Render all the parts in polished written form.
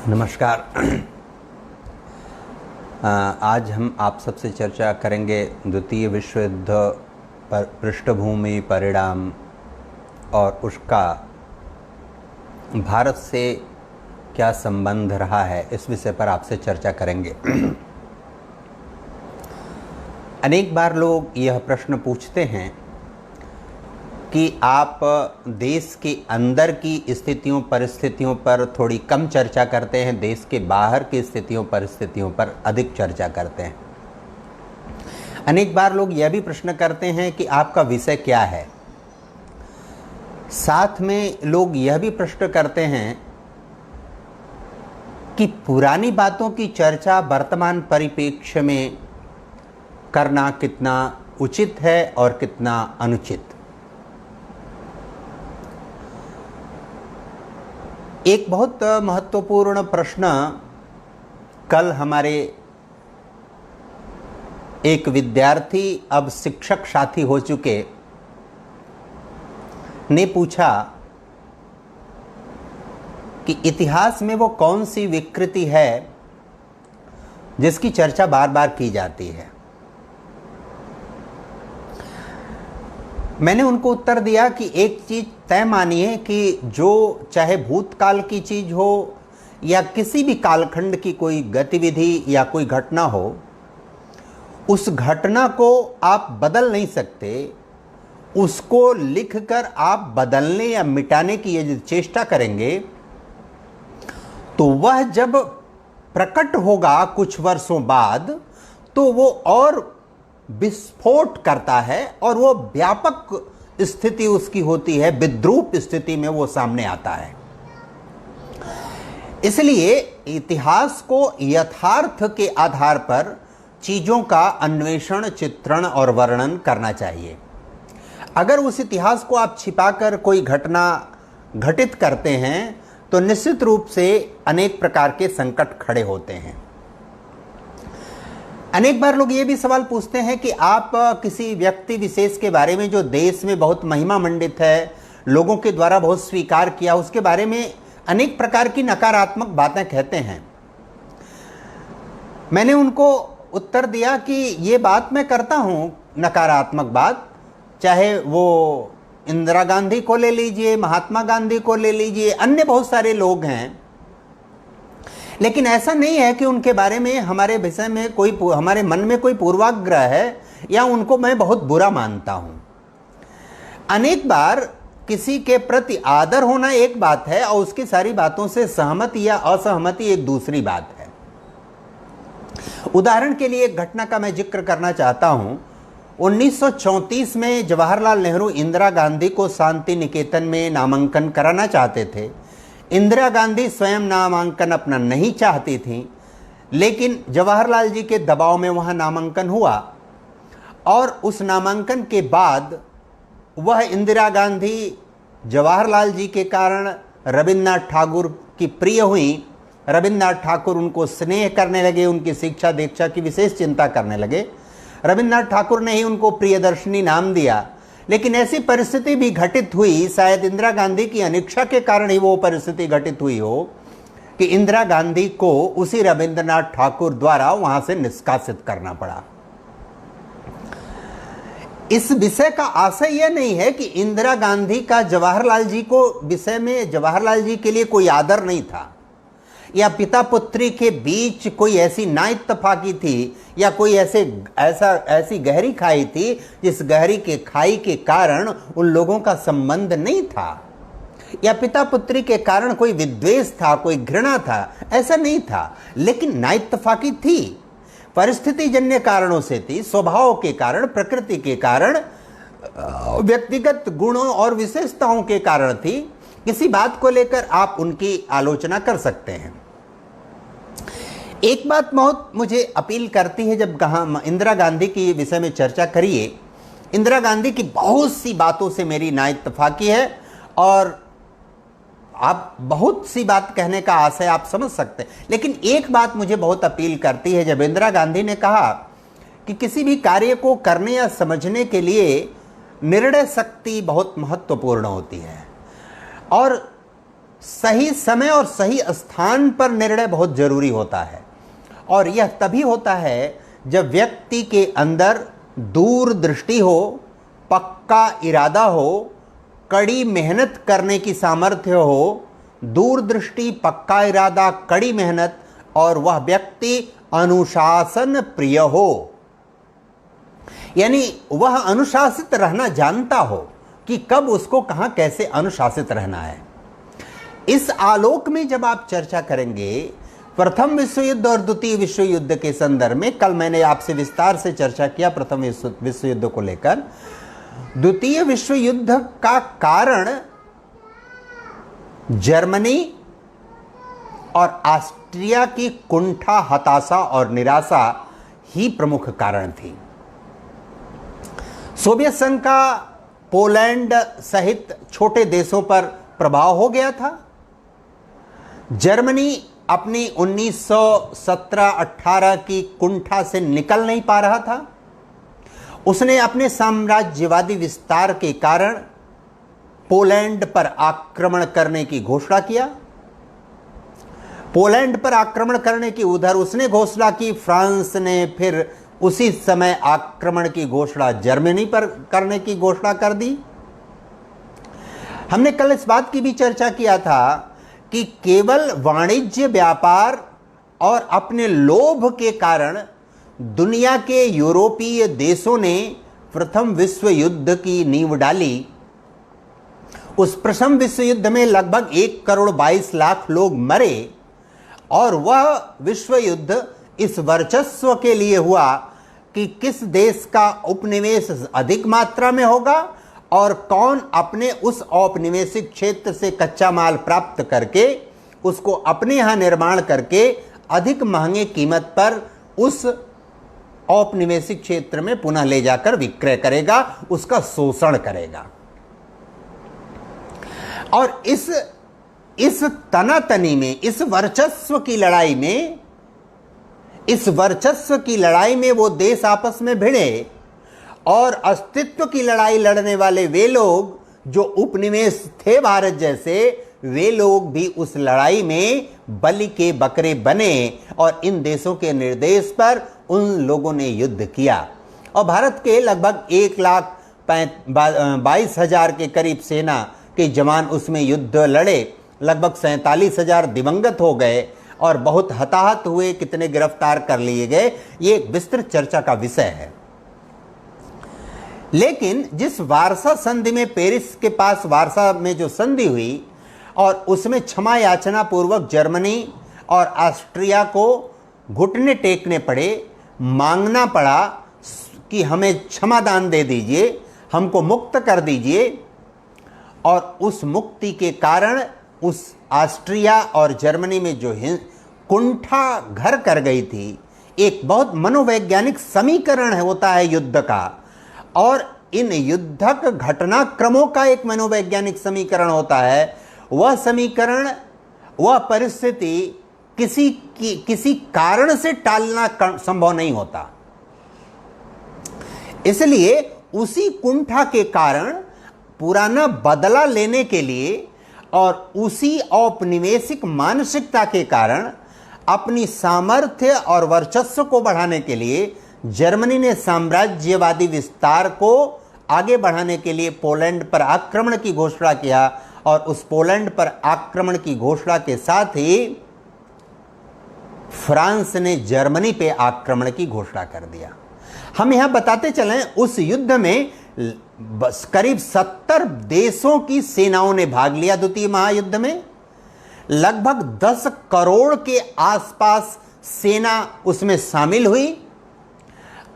नमस्कार। आज हम आप सबसे चर्चा करेंगे द्वितीय विश्व युद्ध पर पृष्ठभूमि, परिणाम और उसका भारत से क्या संबंध रहा है, इस विषय पर आपसे चर्चा करेंगे। अनेक बार लोग यह प्रश्न पूछते हैं कि आप देश के अंदर की स्थितियों परिस्थितियों पर थोड़ी कम चर्चा करते हैं, देश के बाहर की स्थितियों परिस्थितियों पर अधिक चर्चा करते हैं। अनेक बार लोग यह भी प्रश्न करते हैं कि आपका विषय क्या है। साथ में लोग यह भी प्रश्न करते हैं कि पुरानी बातों की चर्चा वर्तमान परिप्रेक्ष्य में करना कितना उचित है और कितना अनुचित। एक बहुत महत्वपूर्ण प्रश्न कल हमारे एक विद्यार्थी, अब शिक्षक साथी हो चुके, ने पूछा कि इतिहास में वो कौन सी विकृति है जिसकी चर्चा बार बार की जाती है। मैंने उनको उत्तर दिया कि एक चीज तय मानिए कि जो चाहे भूतकाल की चीज हो या किसी भी कालखंड की कोई गतिविधि या कोई घटना हो, उस घटना को आप बदल नहीं सकते। उसको लिखकर आप बदलने या मिटाने की यदि चेष्टा करेंगे तो वह जब प्रकट होगा कुछ वर्षों बाद तो वो और विस्फोट करता है और वो व्यापक स्थिति उसकी होती है, विद्रूप स्थिति में वो सामने आता है। इसलिए इतिहास को यथार्थ के आधार पर चीजों का अन्वेषण, चित्रण और वर्णन करना चाहिए। अगर उस इतिहास को आप छिपाकर कोई घटना घटित करते हैं तो निश्चित रूप से अनेक प्रकार के संकट खड़े होते हैं। अनेक बार लोग ये भी सवाल पूछते हैं कि आप किसी व्यक्ति विशेष के बारे में जो देश में बहुत महिमा मंडित है, लोगों के द्वारा बहुत स्वीकार किया, उसके बारे में अनेक प्रकार की नकारात्मक बातें कहते हैं। मैंने उनको उत्तर दिया कि ये बात मैं करता हूं, नकारात्मक बात, चाहे वो इंदिरा गांधी को ले लीजिए, महात्मा गांधी को ले लीजिए, अन्य बहुत सारे लोग हैं। लेकिन ऐसा नहीं है कि उनके बारे में हमारे विषय में कोई, हमारे मन में कोई पूर्वाग्रह है या उनको मैं बहुत बुरा मानता हूं। अनेक बार किसी के प्रति आदर होना एक बात है और उसकी सारी बातों से सहमति या असहमति एक दूसरी बात है। उदाहरण के लिए एक घटना का मैं जिक्र करना चाहता हूं। 1934 में जवाहरलाल नेहरू इंदिरा गांधी को शांति निकेतन में नामांकन कराना चाहते थे। इंदिरा गांधी स्वयं नामांकन अपना नहीं चाहती थी, लेकिन जवाहरलाल जी के दबाव में वहां नामांकन हुआ और उस नामांकन के बाद वह इंदिरा गांधी जवाहरलाल जी के कारण रविन्द्रनाथ ठाकुर की प्रिय हुई। रविन्द्रनाथ ठाकुर उनको स्नेह करने लगे, उनकी शिक्षा दीक्षा की विशेष चिंता करने लगे। रविन्द्रनाथ ठाकुर ने ही उनको प्रियदर्शनी नाम दिया। लेकिन ऐसी परिस्थिति भी घटित हुई, शायद इंदिरा गांधी की अनिच्छा के कारण ही वो परिस्थिति घटित हुई हो, कि इंदिरा गांधी को उसी रविन्द्रनाथ ठाकुर द्वारा वहां से निष्कासित करना पड़ा। इस विषय का आशय यह नहीं है कि इंदिरा गांधी का जवाहरलाल जी को विषय में, जवाहरलाल जी के लिए कोई आदर नहीं था या पिता पुत्री के बीच कोई ऐसी नाइत्तफाकी थी या कोई ऐसी गहरी खाई थी जिस गहरी के खाई के कारण उन लोगों का संबंध नहीं था, या पिता पुत्री के कारण कोई विद्वेष था, कोई घृणा था, ऐसा नहीं था। लेकिन नाइत्तफाकी थी, परिस्थिति जन्य कारणों से थी, स्वभाव के कारण, प्रकृति के कारण, व्यक्तिगत गुणों और विशेषताओं के कारण थी। किसी बात को लेकर आप उनकी आलोचना कर सकते हैं। एक बात बहुत मुझे अपील करती है, जब कहा इंदिरा गांधी की विषय में चर्चा करिए, इंदिरा गांधी की बहुत सी बातों से मेरी नाइत्तफाकी है और आप बहुत सी बात कहने का आशय आप समझ सकते हैं। लेकिन एक बात मुझे बहुत अपील करती है, जब इंदिरा गांधी ने कहा कि किसी भी कार्य को करने या समझने के लिए निर्णय शक्ति बहुत महत्वपूर्ण होती है और सही समय और सही स्थान पर निर्णय बहुत जरूरी होता है, और यह तभी होता है जब व्यक्ति के अंदर दूरदृष्टि हो, पक्का इरादा हो, कड़ी मेहनत करने की सामर्थ्य हो। दूरदृष्टि, पक्का इरादा, कड़ी मेहनत, और वह व्यक्ति अनुशासन प्रिय हो, यानी वह अनुशासित रहना जानता हो कि कब उसको कहां कैसे अनुशासित रहना है। इस आलोक में जब आप चर्चा करेंगे प्रथम विश्व युद्ध और द्वितीय विश्व युद्ध के संदर्भ में, कल मैंने आपसे विस्तार से चर्चा किया प्रथम विश्व युद्ध को लेकर। द्वितीय विश्व युद्ध का कारण जर्मनी और ऑस्ट्रिया की कुंठा, हताशा और निराशा ही प्रमुख कारण थी। सोवियत संघ का पोलैंड सहित छोटे देशों पर प्रभाव हो गया था। जर्मनी अपनी 1917-18 की कुंठा से निकल नहीं पा रहा था। उसने अपने साम्राज्यवादी विस्तार के कारण पोलैंड पर आक्रमण करने की घोषणा किया। पोलैंड पर आक्रमण करने की उधर उसने घोषणा की, फ्रांस ने फिर उसी समय आक्रमण की घोषणा जर्मनी पर करने की घोषणा कर दी। हमने कल इस बात की भी चर्चा किया था कि केवल वाणिज्य, व्यापार और अपने लोभ के कारण दुनिया के यूरोपीय देशों ने प्रथम विश्व युद्ध की नींव डाली। उस प्रथम विश्व युद्ध में लगभग 1,22,00,000 लोग मरे, और वह विश्व युद्ध इस वर्चस्व के लिए हुआ कि किस देश का उपनिवेश अधिक मात्रा में होगा और कौन अपने उस औपनिवेशिक क्षेत्र से कच्चा माल प्राप्त करके उसको अपने यहां निर्माण करके अधिक महंगे कीमत पर उस औपनिवेशिक क्षेत्र में पुनः ले जाकर विक्रय करेगा, उसका शोषण करेगा। और इस तनातनी में, इस वर्चस्व की लड़ाई में वो देश आपस में भिड़े, और अस्तित्व की लड़ाई लड़ने वाले वे लोग जो उपनिवेश थे भारत जैसे, वे लोग भी उस लड़ाई में बलि के बकरे बने, और इन देशों के निर्देश पर उन लोगों ने युद्ध किया। और भारत के लगभग 1,22,000 के करीब सेना के जवान उसमें युद्ध लड़े। लगभग 47,000 दिवंगत हो गए और बहुत हताहत हुए, कितने गिरफ्तार कर लिए गए। ये एक विस्तृत चर्चा का विषय है। लेकिन जिस वारसा संधि में, पेरिस के पास वारसा में जो संधि हुई, और उसमें क्षमा याचना पूर्वक जर्मनी और ऑस्ट्रिया को घुटने टेकने पड़े, मांगना पड़ा कि हमें क्षमादान दे दीजिए, हमको मुक्त कर दीजिए। और उस मुक्ति के कारण उस ऑस्ट्रिया और जर्मनी में जो कुंठा घर कर गई थी, एक बहुत मनोवैज्ञानिक समीकरण होता है युद्ध का, और इन युद्धक घटनाक्रमों का एक मनोवैज्ञानिक समीकरण होता है। वह समीकरण, वह परिस्थिति किसी कारण से टालना संभव नहीं होता। इसलिए उसी कुंठा के कारण पुराना बदला लेने के लिए और उसी औपनिवेशिक मानसिकता के कारण अपनी सामर्थ्य और वर्चस्व को बढ़ाने के लिए जर्मनी ने साम्राज्यवादी विस्तार को आगे बढ़ाने के लिए पोलैंड पर आक्रमण की घोषणा किया, और उस पोलैंड पर आक्रमण की घोषणा के साथ ही फ्रांस ने जर्मनी पे आक्रमण की घोषणा कर दिया। हम यहां बताते चलें, उस युद्ध में करीब 70 देशों की सेनाओं ने भाग लिया। द्वितीय महायुद्ध में लगभग 10 करोड़ के आसपास सेना उसमें शामिल हुई,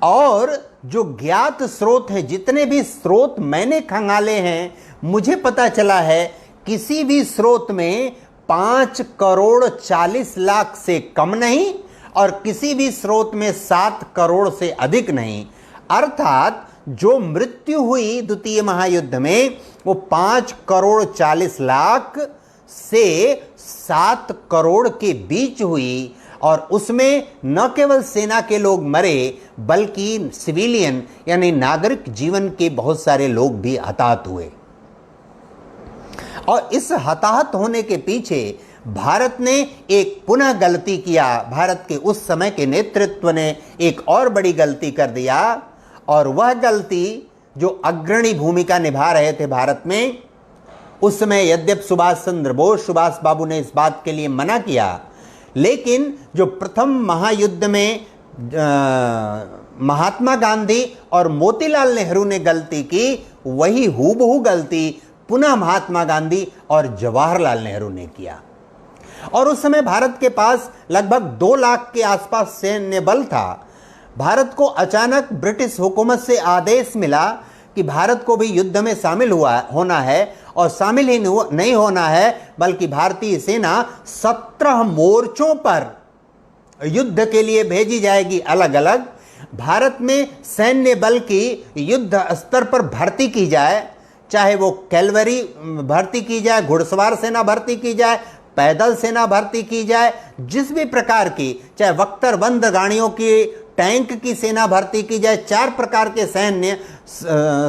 और जो ज्ञात स्रोत हैं, जितने भी स्रोत मैंने खंगाले हैं, मुझे पता चला है किसी भी स्रोत में 5,40,00,000 से कम नहीं, और किसी भी स्रोत में 7 करोड़ से अधिक नहीं। अर्थात जो मृत्यु हुई द्वितीय महायुद्ध में वो 5,40,00,000 से 7 करोड़ के बीच हुई, और उसमें न केवल सेना के लोग मरे बल्कि सिविलियन यानी नागरिक जीवन के बहुत सारे लोग भी हताहत हुए। और इस हताहत होने के पीछे भारत ने एक पुनः गलती किया। भारत के उस समय के नेतृत्व ने एक और बड़ी गलती कर दिया, और वह गलती जो अग्रणी भूमिका निभा रहे थे भारत में उस समय, यद्यप सुभाष चंद्र बोस, सुभाष बाबू ने इस बात के लिए मना किया, लेकिन जो प्रथम महायुद्ध में महात्मा गांधी और मोतीलाल नेहरू ने गलती की, वही हूबहू गलती पुनः महात्मा गांधी और जवाहरलाल नेहरू ने किया। और उस समय भारत के पास लगभग 2 लाख के आसपास सैन्य बल था। भारत को अचानक ब्रिटिश हुकूमत से आदेश मिला कि भारत को भी युद्ध में शामिल होना है, और शामिल ही नहीं होना है बल्कि भारतीय सेना 17 मोर्चों पर युद्ध के लिए भेजी जाएगी। अलग अलग भारत में सैन्य बल की युद्ध स्तर पर भर्ती की जाए, चाहे वो कैलवरी भर्ती की जाए, घुड़सवार सेना भर्ती की जाए, पैदल सेना भर्ती की जाए, जिस भी प्रकार की, चाहे बख्तरबंद गाड़ियों की, टैंक की सेना भर्ती की जाए, 4 प्रकार के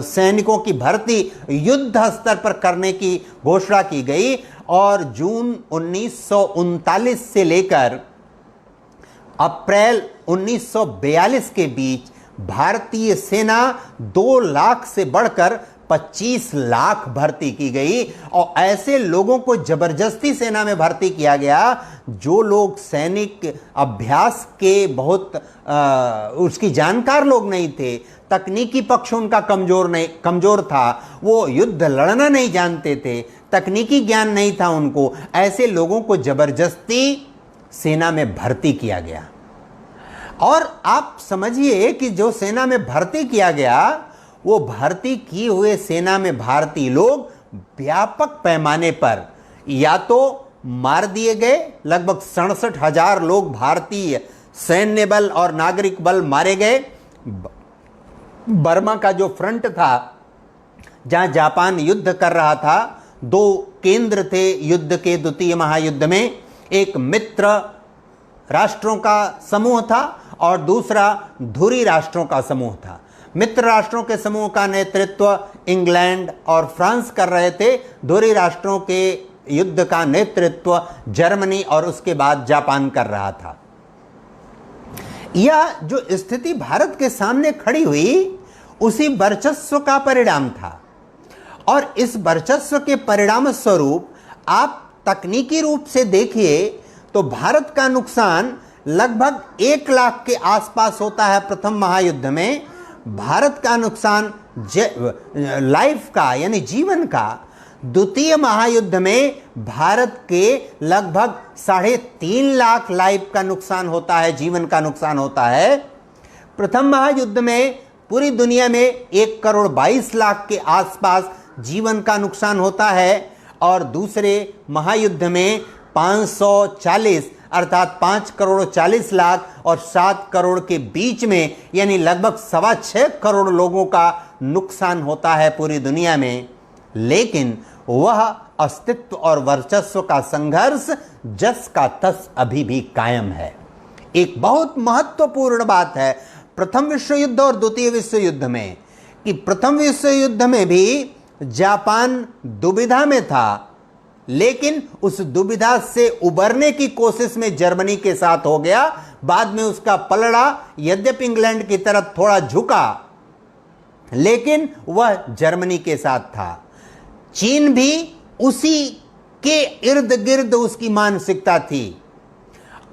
सैनिकों की भर्ती युद्ध स्तर पर करने की घोषणा की गई। और जून 1939 से लेकर अप्रैल 1942 के बीच भारतीय सेना 2 लाख से बढ़कर 25 लाख भर्ती की गई, और ऐसे लोगों को जबरदस्ती सेना में भर्ती किया गया जो लोग सैनिक अभ्यास के बहुत उसकी जानकार लोग नहीं थे, तकनीकी पक्ष उनका कमजोर था, वो युद्ध लड़ना नहीं जानते थे, तकनीकी ज्ञान नहीं था उनको। ऐसे लोगों को जबरदस्ती सेना में भर्ती किया गया। और आप समझिए कि जो सेना में भर्ती किया गया, वो भर्ती किए हुए सेना में भारतीय लोग व्यापक पैमाने पर या तो मार दिए गए, लगभग 67,000 लोग भारतीय सैन्य बल और नागरिक बल मारे गए। बर्मा का जो फ्रंट था जहां जापान युद्ध कर रहा था, 2 केंद्र थे युद्ध के, द्वितीय महायुद्ध में। एक मित्र राष्ट्रों का समूह था और दूसरा धुरी राष्ट्रों का समूह था। मित्र राष्ट्रों के समूह का नेतृत्व इंग्लैंड और फ्रांस कर रहे थे, धुरी राष्ट्रों के युद्ध का नेतृत्व जर्मनी और उसके बाद जापान कर रहा था। यह जो स्थिति भारत के सामने खड़ी हुई, उसी वर्चस्व का परिणाम था। और इस वर्चस्व के परिणाम स्वरूप आप तकनीकी रूप से देखिए तो भारत का नुकसान लगभग 1 लाख के आसपास होता है प्रथम महायुद्ध में। भारत का नुकसान लाइफ का यानी जीवन का द्वितीय महायुद्ध में भारत के लगभग 3.5 लाख लाइफ का नुकसान होता है, जीवन का नुकसान होता है। प्रथम महायुद्ध में पूरी दुनिया में 1,22,00,000 के आसपास जीवन का नुकसान होता है, और दूसरे महायुद्ध में 540 अर्थात 5,40,00,000 और 7 करोड़ के बीच में, यानी लगभग 6.25 करोड़ लोगों का नुकसान होता है पूरी दुनिया में। लेकिन वह अस्तित्व और वर्चस्व का संघर्ष जस का तस अभी भी कायम है। एक बहुत महत्वपूर्ण बात है प्रथम विश्व युद्ध और द्वितीय विश्व युद्ध में, कि प्रथम विश्व युद्ध में भी जापान दुविधा में था, लेकिन उस दुविधा से उबरने की कोशिश में जर्मनी के साथ हो गया। बाद में उसका पलड़ा यद्यपि इंग्लैंड की तरफ थोड़ा झुका, लेकिन वह जर्मनी के साथ था। चीन भी उसी के इर्द गिर्द उसकी मानसिकता थी,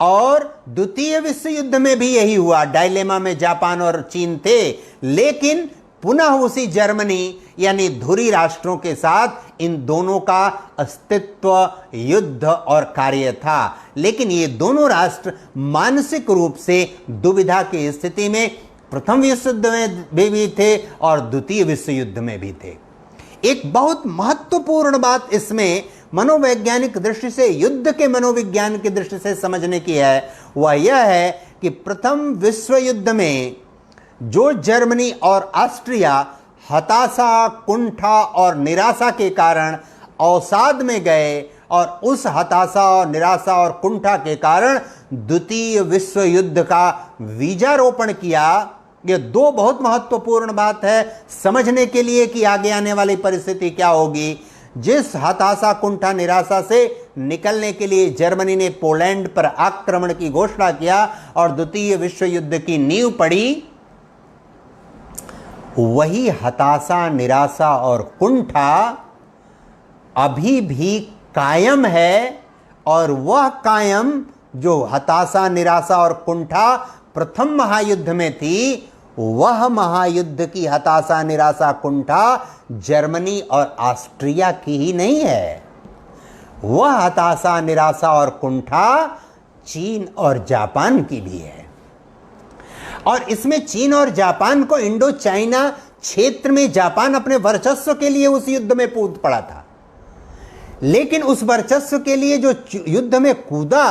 और द्वितीय विश्व युद्ध में भी यही हुआ। डायलेमा में जापान और चीन थे, लेकिन पुनः उसी जर्मनी यानी धुरी राष्ट्रों के साथ इन दोनों का अस्तित्व, युद्ध और कार्य था। लेकिन ये दोनों राष्ट्र मानसिक रूप से दुविधा की स्थिति में प्रथम विश्व युद्ध में भी थे और द्वितीय विश्व युद्ध में भी थे। एक बहुत महत्वपूर्ण बात इसमें मनोवैज्ञानिक दृष्टि से, युद्ध के मनोविज्ञान की दृष्टि से समझने की है, वह यह है कि प्रथम विश्व युद्ध में जो जर्मनी और ऑस्ट्रिया हताशा, कुंठा और निराशा के कारण अवसाद में गए, और उस हताशा और निराशा और कुंठा के कारण द्वितीय विश्व युद्ध का बीजारोपण किया। ये 2 बहुत महत्वपूर्ण बात है समझने के लिए कि आगे आने वाली परिस्थिति क्या होगी। जिस हताशा, कुंठा, निराशा से निकलने के लिए जर्मनी ने पोलैंड पर आक्रमण की घोषणा किया और द्वितीय विश्व युद्ध की नींव पड़ी, वही हताशा, निराशा और कुंठा अभी भी कायम है। और वह कायम जो हताशा, निराशा और कुंठा प्रथम महायुद्ध में थी, वह महायुद्ध की हताशा, निराशा, कुंठा जर्मनी और ऑस्ट्रिया की ही नहीं है। वह हताशा, निराशा और कुंठा चीन और जापान की भी है। और इसमें चीन और जापान को, इंडो चाइना क्षेत्र में जापान अपने वर्चस्व के लिए उस युद्ध में कूद पड़ा था। लेकिन उस वर्चस्व के लिए जो युद्ध में कूदा,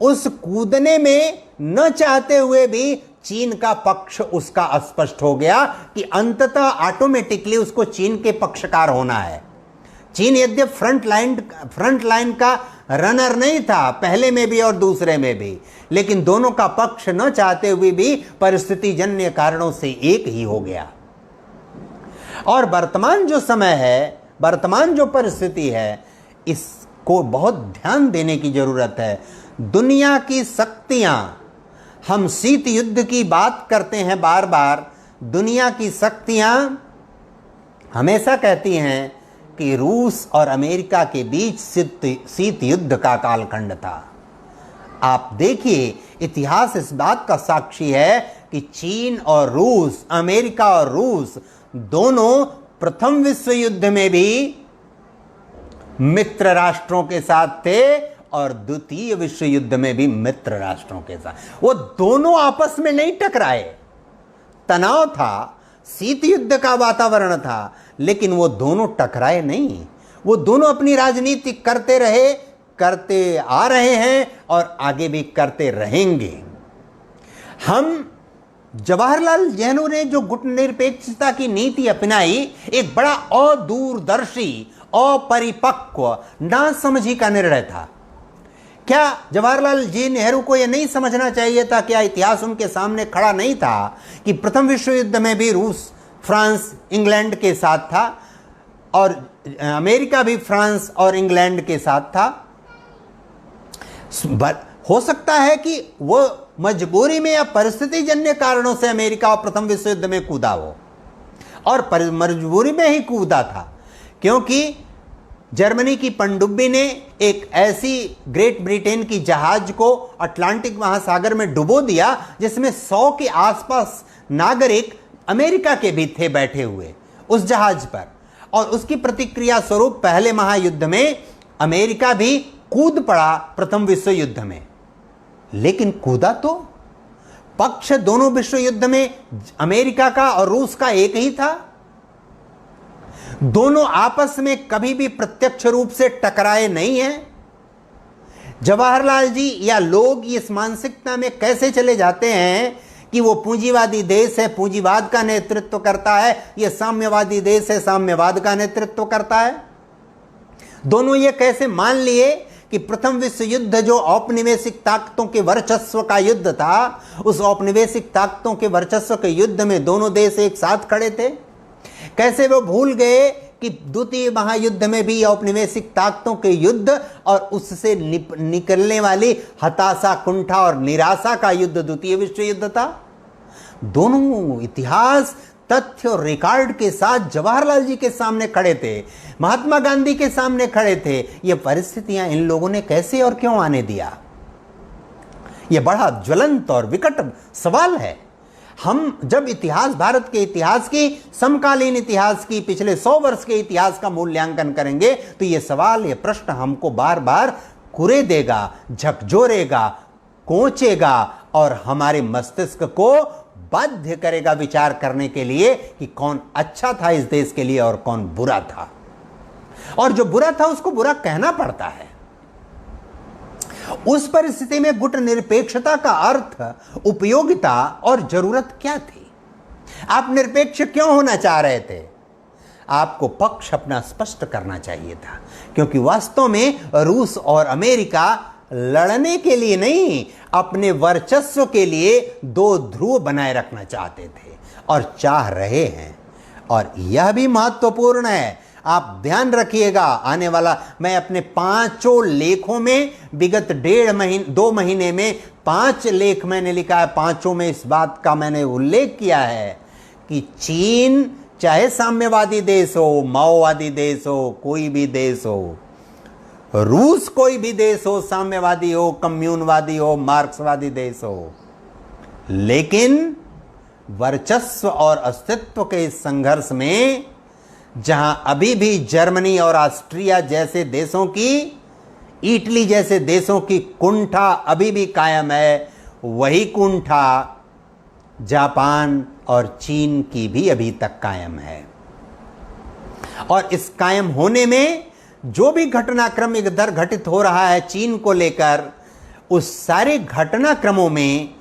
उस कूदने में न चाहते हुए भी चीन का पक्ष उसका स्पष्ट हो गया कि अंततः ऑटोमेटिकली उसको चीन के पक्षकार होना है। चीन यद्यप फ्रंट लाइन का रनर नहीं था, पहले में भी और दूसरे में भी, लेकिन दोनों का पक्ष न चाहते हुए भी परिस्थिति जन्य कारणों से एक ही हो गया। और वर्तमान जो समय है, वर्तमान जो परिस्थिति है, इसको बहुत ध्यान देने की जरूरत है। दुनिया की शक्तियां, हम शीत युद्ध की बात करते हैं बार बार, दुनिया की शक्तियां हमेशा कहती हैं कि रूस और अमेरिका के बीच शीत युद्ध का कालखंड था। आप देखिए, इतिहास इस बात का साक्षी है कि चीन और रूस, अमेरिका और रूस दोनों प्रथम विश्व युद्ध में भी मित्र राष्ट्रों के साथ थे और द्वितीय विश्व युद्ध में भी मित्र राष्ट्रों के साथ। वो दोनों आपस में नहीं टकराए, तनाव था, शीत युद्ध का वातावरण था, लेकिन वो दोनों टकराए नहीं। वो दोनों अपनी राजनीति करते रहे, करते आ रहे हैं और आगे भी करते रहेंगे। हम जवाहरलाल नेहरू ने जो गुटनिरपेक्षता की नीति अपनाई, एक बड़ा अदूरदर्शी, अपरिपक्व, नासमझी का निर्णय था। क्या जवाहरलाल जी नेहरू को यह नहीं समझना चाहिए था? क्या इतिहास उनके सामने खड़ा नहीं था कि प्रथम विश्व युद्ध में भी रूस, फ्रांस, इंग्लैंड के साथ था और अमेरिका भी फ्रांस और इंग्लैंड के साथ था? हो सकता है कि वो मजबूरी में या परिस्थिति जन्य कारणों से अमेरिका और प्रथम विश्व युद्ध में कूदा हो, और मजबूरी में ही कूदा था, क्योंकि जर्मनी की पनडुब्बी ने एक ऐसी ग्रेट ब्रिटेन की जहाज को अटलांटिक महासागर में डुबो दिया जिसमें 100 के आसपास नागरिक अमेरिका के भी थे बैठे हुए उस जहाज पर। और उसकी प्रतिक्रिया स्वरूप पहले महायुद्ध में अमेरिका भी कूद पड़ा प्रथम विश्व युद्ध में। लेकिन कूदा तो पक्ष दोनों विश्व युद्ध में अमेरिका का और रूस का एक ही था। दोनों आपस में कभी भी प्रत्यक्ष रूप से टकराए नहीं हैं। जवाहरलाल जी या लोग इस मानसिकता में कैसे चले जाते हैं कि वो पूंजीवादी देश है, पूंजीवाद का नेतृत्व करता है, ये साम्यवादी देश है, साम्यवाद का नेतृत्व करता है। दोनों ये कैसे मान लिए कि प्रथम विश्व युद्ध जो औपनिवेशिक ताकतों के वर्चस्व का युद्ध था, उस औपनिवेशिक ताकतों के वर्चस्व के युद्ध में दोनों देश एक साथ खड़े थे। कैसे वो भूल गए कि द्वितीय महायुद्ध में भी औपनिवेशिक ताकतों के युद्ध और उससे निकलने वाली हताशा, कुंठा और निराशा का युद्ध द्वितीय विश्व युद्ध था। दोनों इतिहास, तथ्य और रिकॉर्ड के साथ जवाहरलाल जी के सामने खड़े थे, महात्मा गांधी के सामने खड़े थे। ये परिस्थितियां इन लोगों ने कैसे और क्यों आने दिया? यह बड़ा ज्वलंत और विकट सवाल है। हम जब इतिहास, भारत के इतिहास की, समकालीन इतिहास की, पिछले 100 वर्ष के इतिहास का मूल्यांकन करेंगे तो ये सवाल, ये प्रश्न हमको बार बार कुरे देगा, झकझोरेगा, कोचेगा और हमारे मस्तिष्क को बाध्य करेगा विचार करने के लिए कि कौन अच्छा था इस देश के लिए और कौन बुरा था। और जो बुरा था उसको बुरा कहना पड़ता है। उस परिस्थिति में गुटनिरपेक्षता का अर्थ, उपयोगिता और जरूरत क्या थी? आप निरपेक्ष क्यों होना चाह रहे थे? आपको पक्ष अपना स्पष्ट करना चाहिए था, क्योंकि वास्तव में रूस और अमेरिका लड़ने के लिए नहीं, अपने वर्चस्व के लिए दो ध्रुव बनाए रखना चाहते थे और चाह रहे हैं। और यह भी महत्वपूर्ण है, आप ध्यान रखिएगा, आने वाला मैं अपने 5 लेखों में विगत 2 महीने में 5 लेख मैंने लिखा है। 5 में इस बात का मैंने उल्लेख किया है कि चीन चाहे साम्यवादी देश हो, माओवादी देश हो, कोई भी देश हो, रूस कोई भी देश हो, साम्यवादी हो, कम्युनवादी हो, मार्क्सवादी देश हो, लेकिन वर्चस्व और अस्तित्व के इस संघर्ष में जहां अभी भी जर्मनी और ऑस्ट्रिया जैसे देशों की, इटली जैसे देशों की कुंठा अभी भी कायम है, वही कुंठा जापान और चीन की भी अभी तक कायम है। और इस कायम होने में जो भी घटनाक्रम इधर घटित हो रहा है चीन को लेकर, उस सारे घटनाक्रमों में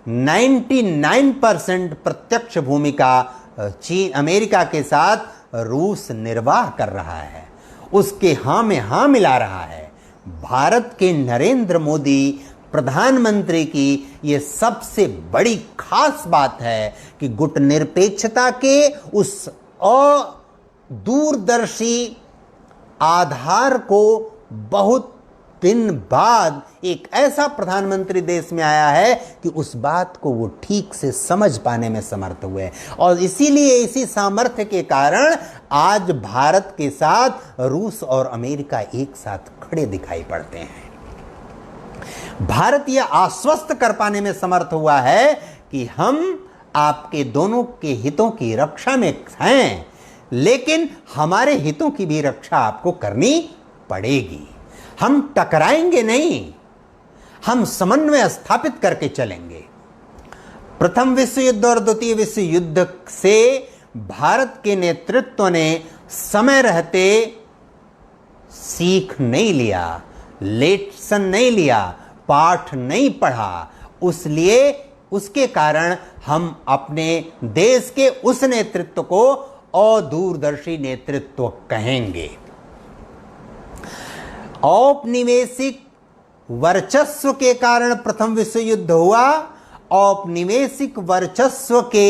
99% प्रत्यक्ष भूमिका चीन, अमेरिका के साथ रूस निर्वाह कर रहा है, उसके हां में हां मिला रहा है। भारत के नरेंद्र मोदी प्रधानमंत्री की यह सबसे बड़ी खास बात है कि गुटनिरपेक्षता के उस दूरदर्शी आधार को बहुत दिन बाद एक ऐसा प्रधानमंत्री देश में आया है कि उस बात को वो ठीक से समझ पाने में समर्थ हुए, और इसीलिए इसी सामर्थ्य के कारण आज भारत के साथ रूस और अमेरिका एक साथ खड़े दिखाई पड़ते हैं। भारत यह आश्वस्त कर पाने में समर्थ हुआ है कि हम आपके दोनों के हितों की रक्षा में हैं, लेकिन हमारे हितों की भी रक्षा आपको करनी पड़ेगी। हम टकराएंगे नहीं, हम समन्वय स्थापित करके चलेंगे। प्रथम विश्व युद्ध और द्वितीय विश्व युद्ध से भारत के नेतृत्व ने समय रहते सीख नहीं लिया, लेसन नहीं लिया, पाठ नहीं पढ़ा, उसलिए उसके कारण हम अपने देश के उस नेतृत्व को अदूरदर्शी नेतृत्व कहेंगे। औपनिवेशिक वर्चस्व के कारण प्रथम विश्व युद्ध हुआ। औपनिवेशिक वर्चस्व के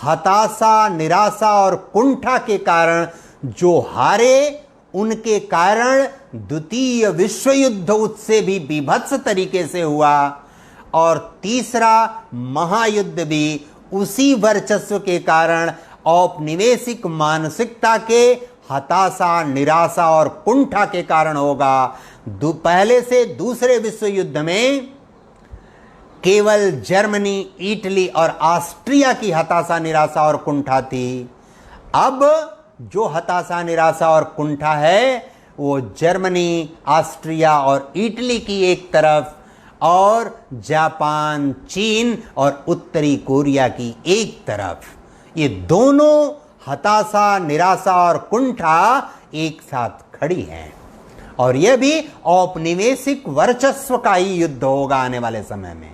हताशा, निराशा और कुंठा के कारण जो हारे, उनके कारण द्वितीय विश्व युद्ध उससे भी बीभत्स तरीके से हुआ, और तीसरा महायुद्ध भी उसी वर्चस्व के कारण औपनिवेशिक मानसिकता के हताशा, निराशा और कुंठा के कारण होगा। पहले से दूसरे विश्व युद्ध में केवल जर्मनी, इटली और ऑस्ट्रिया की हताशा, निराशा और कुंठा थी। अब जो हताशा, निराशा और कुंठा है वो जर्मनी, ऑस्ट्रिया और इटली की एक तरफ, और जापान, चीन और उत्तरी कोरिया की एक तरफ, ये दोनों हताशा, निराशा और कुंठा एक साथ खड़ी हैं। और यह भी औपनिवेशिक वर्चस्व का ही युद्ध होगा आने वाले समय में,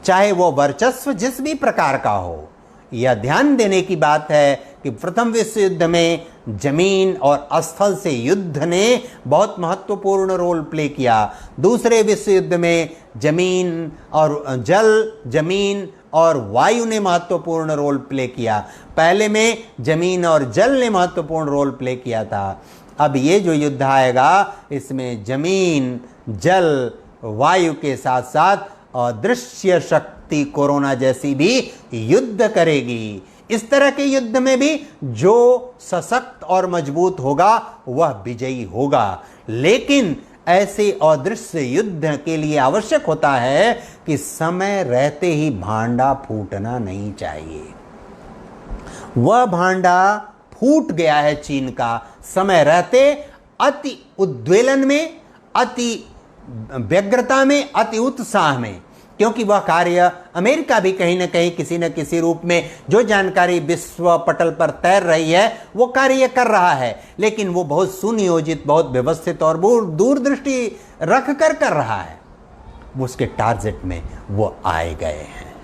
चाहे वो वर्चस्व जिस भी प्रकार का हो। यह ध्यान देने की बात है कि प्रथम विश्व युद्ध में जमीन और स्थल से युद्ध ने बहुत महत्वपूर्ण रोल प्ले किया। दूसरे विश्व युद्ध में जमीन और जल, जमीन और वायु ने महत्वपूर्ण रोल प्ले किया। पहले में जमीन और जल ने महत्वपूर्ण रोल प्ले किया था। अब ये जो युद्ध आएगा इसमें जमीन, जल, वायु के साथ साथ अदृश्य शक्ति कोरोना जैसी भी युद्ध करेगी। इस तरह के युद्ध में भी जो सशक्त और मजबूत होगा वह विजयी होगा। लेकिन ऐसे अदृश्य युद्ध के लिए आवश्यक होता है कि समय रहते ही भांडा फूटना नहीं चाहिए। वह भांडा फूट गया है चीन का समय रहते, अति उद्वेलन में, अति व्यग्रता में, अति उत्साह में, क्योंकि वह कार्य अमेरिका भी कहीं न कहीं किसी न किसी रूप में जो जानकारी विश्व पटल पर तैर रही है वो कार्य कर रहा है, लेकिन वो बहुत सुनियोजित, बहुत व्यवस्थित और बहुत दूरदृष्टि रख कर रहा है। वो उसके टारगेट में वो आए गए हैं।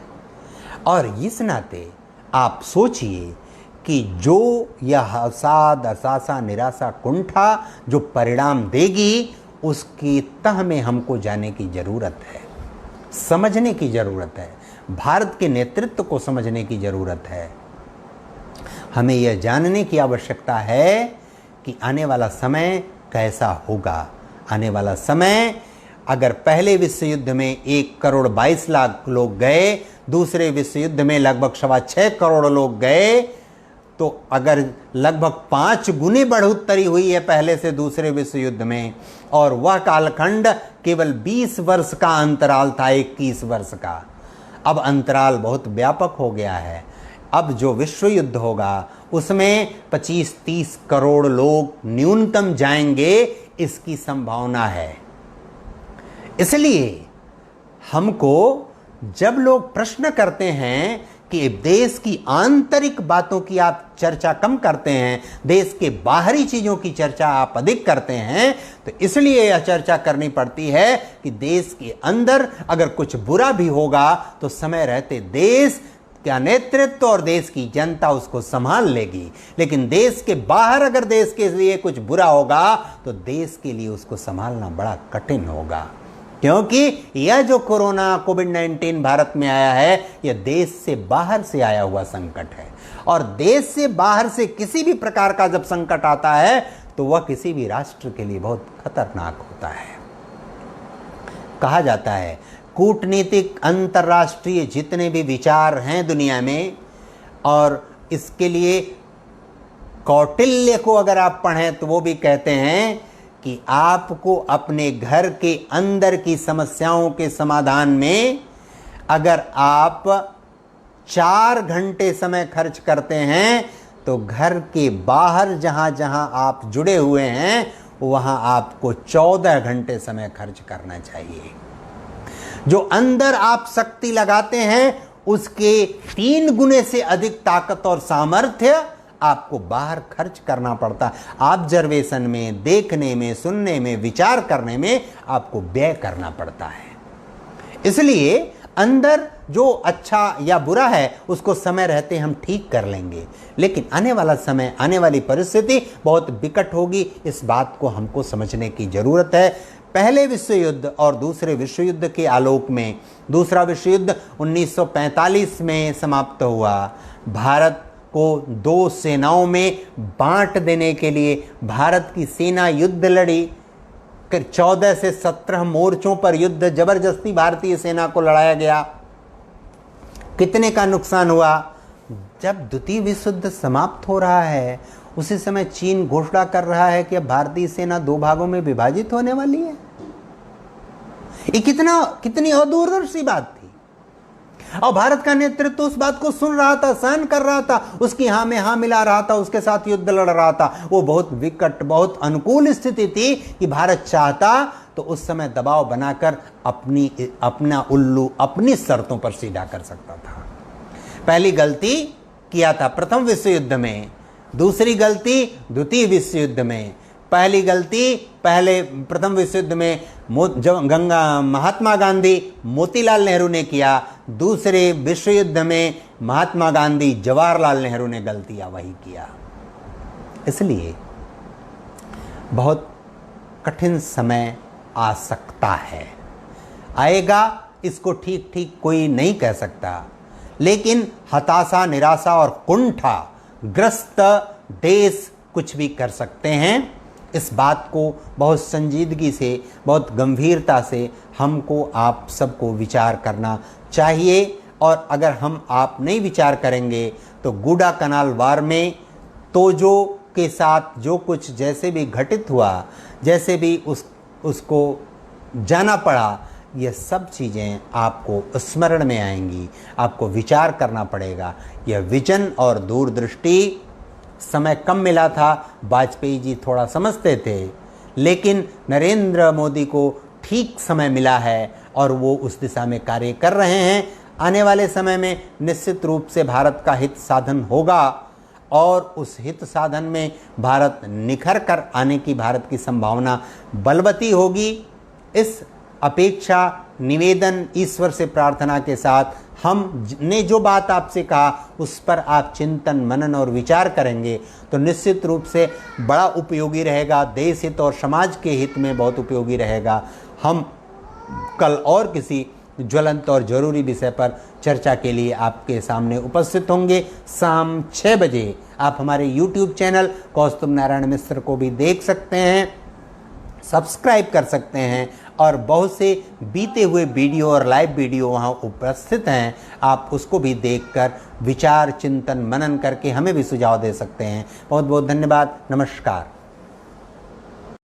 और इस नाते आप सोचिए कि जो यह अवसाद, हताशा, निराशा, कुंठा जो परिणाम देगी उसकी तह में हमको जाने की जरूरत है, समझने की जरूरत है, भारत के नेतृत्व को समझने की जरूरत है। हमें यह जानने की आवश्यकता है कि आने वाला समय कैसा होगा। आने वाला समय, अगर पहले विश्व युद्ध में 1,22,00,000 लोग गए, दूसरे विश्व युद्ध में लगभग 6.25 करोड़ लोग गए, तो अगर लगभग 5 गुने बढ़ोतरी हुई है पहले से दूसरे विश्व युद्ध में, और वह कालखंड केवल 20 वर्ष का अंतराल था, 21 वर्ष का। अब अंतराल बहुत व्यापक हो गया है। अब जो विश्व युद्ध होगा उसमें 25-30 करोड़ लोग न्यूनतम जाएंगे, इसकी संभावना है। इसलिए हमको जब लोग प्रश्न करते हैं कि देश की आंतरिक बातों की आप चर्चा कम करते हैं, देश के बाहरी चीज़ों की चर्चा आप अधिक करते हैं, तो इसलिए यह चर्चा करनी पड़ती है कि देश के अंदर अगर कुछ बुरा भी होगा तो समय रहते देश का नेतृत्व और देश की जनता उसको संभाल लेगी। लेकिन देश के बाहर अगर देश के लिए कुछ बुरा होगा तो देश के लिए उसको संभालना बड़ा कठिन होगा, क्योंकि यह जो कोविड-19 भारत में आया है, यह देश से बाहर से आया हुआ संकट है। और देश से बाहर से किसी भी प्रकार का जब संकट आता है तो वह किसी भी राष्ट्र के लिए बहुत खतरनाक होता है। कहा जाता है कूटनीतिक अंतर्राष्ट्रीय जितने भी विचार हैं दुनिया में, और इसके लिए कौटिल्य को अगर आप पढ़ें तो वो भी कहते हैं कि आपको अपने घर के अंदर की समस्याओं के समाधान में अगर आप 4 घंटे समय खर्च करते हैं, तो घर के बाहर जहां जहां आप जुड़े हुए हैं वहां आपको 14 घंटे समय खर्च करना चाहिए। जो अंदर आप शक्ति लगाते हैं उसके 3 गुने से अधिक ताकत और सामर्थ्य आपको बाहर खर्च करना पड़ता है। ऑब्जर्वेशन में, देखने में, सुनने में, विचार करने में आपको व्यय करना पड़ता है। इसलिए अंदर जो अच्छा या बुरा है उसको समय रहते हम ठीक कर लेंगे, लेकिन आने वाला समय, आने वाली परिस्थिति बहुत विकट होगी। इस बात को हमको समझने की जरूरत है। पहले विश्व युद्ध और दूसरे विश्व युद्ध के आलोक में दूसरा विश्व युद्ध 1945 में समाप्त हुआ। भारत को 2 सेनाओं में बांट देने के लिए भारत की सेना युद्ध लड़ी। 14 से 17 मोर्चों पर युद्ध जबरदस्ती भारतीय सेना को लड़ाया गया। कितने का नुकसान हुआ? जब द्वितीय विश्व युद्ध समाप्त हो रहा है उसी समय चीन घोषणा कर रहा है कि अब भारतीय सेना 2 भागों में विभाजित होने वाली है। ये कितनी अदूरदर्शी बात थी। और भारत का नेतृत्व उस बात को सुन रहा था, सहन कर रहा था, उसकी हाँ में हाँ मिला रहा था, उसके साथ युद्ध लड़ रहा था। वो बहुत विकट, बहुत अनुकूल स्थिति थी कि भारत चाहता तो उस समय दबाव बनाकर अपना उल्लू अपनी शर्तों पर सीधा कर सकता था। पहली गलती किया था प्रथम विश्व युद्ध में, दूसरी गलती द्वितीय विश्व युद्ध में। पहली गलती प्रथम विश्व युद्ध में महात्मा गांधी, मोतीलाल नेहरू ने किया। दूसरे विश्व युद्ध में महात्मा गांधी, जवाहरलाल नेहरू ने गलतियां वही किया। इसलिए बहुत कठिन समय आ सकता है, आएगा, इसको ठीक ठीक कोई नहीं कह सकता। लेकिन हताशा, निराशा और कुंठा ग्रस्त देश कुछ भी कर सकते हैं। इस बात को बहुत संजीदगी से, बहुत गंभीरता से हमको, आप सबको विचार करना चाहिए। और अगर आप नहीं विचार करेंगे तो गुडाकनाल वार में तोजो के साथ जो कुछ जैसे भी घटित हुआ, जैसे भी उसको जाना पड़ा, ये सब चीज़ें आपको स्मरण में आएंगी, आपको विचार करना पड़ेगा। यह विजन और दूरदृष्टि, समय कम मिला था, वाजपेयी जी थोड़ा समझते थे, लेकिन नरेंद्र मोदी को ठीक समय मिला है और वो उस दिशा में कार्य कर रहे हैं। आने वाले समय में निश्चित रूप से भारत का हित साधन होगा और उस हित साधन में भारत निखर कर आने की भारत की संभावना बलवती होगी। इस अपेक्षा, निवेदन, ईश्वर से प्रार्थना के साथ हमने जो बात आपसे कहा उस पर आप चिंतन, मनन और विचार करेंगे तो निश्चित रूप से बड़ा उपयोगी रहेगा, देश हित और समाज के हित में बहुत उपयोगी रहेगा। हम कल और किसी ज्वलंत और जरूरी विषय पर चर्चा के लिए आपके सामने उपस्थित होंगे। शाम 6 बजे आप हमारे YouTube चैनल कौस्तुभ नारायण मिश्र को भी देख सकते हैं, सब्सक्राइब कर सकते हैं और बहुत से बीते हुए वीडियो और लाइव वीडियो वहाँ उपस्थित हैं, आप उसको भी देखकर विचार चिंतन मनन करके हमें भी सुझाव दे सकते हैं। बहुत बहुत धन्यवाद। नमस्कार।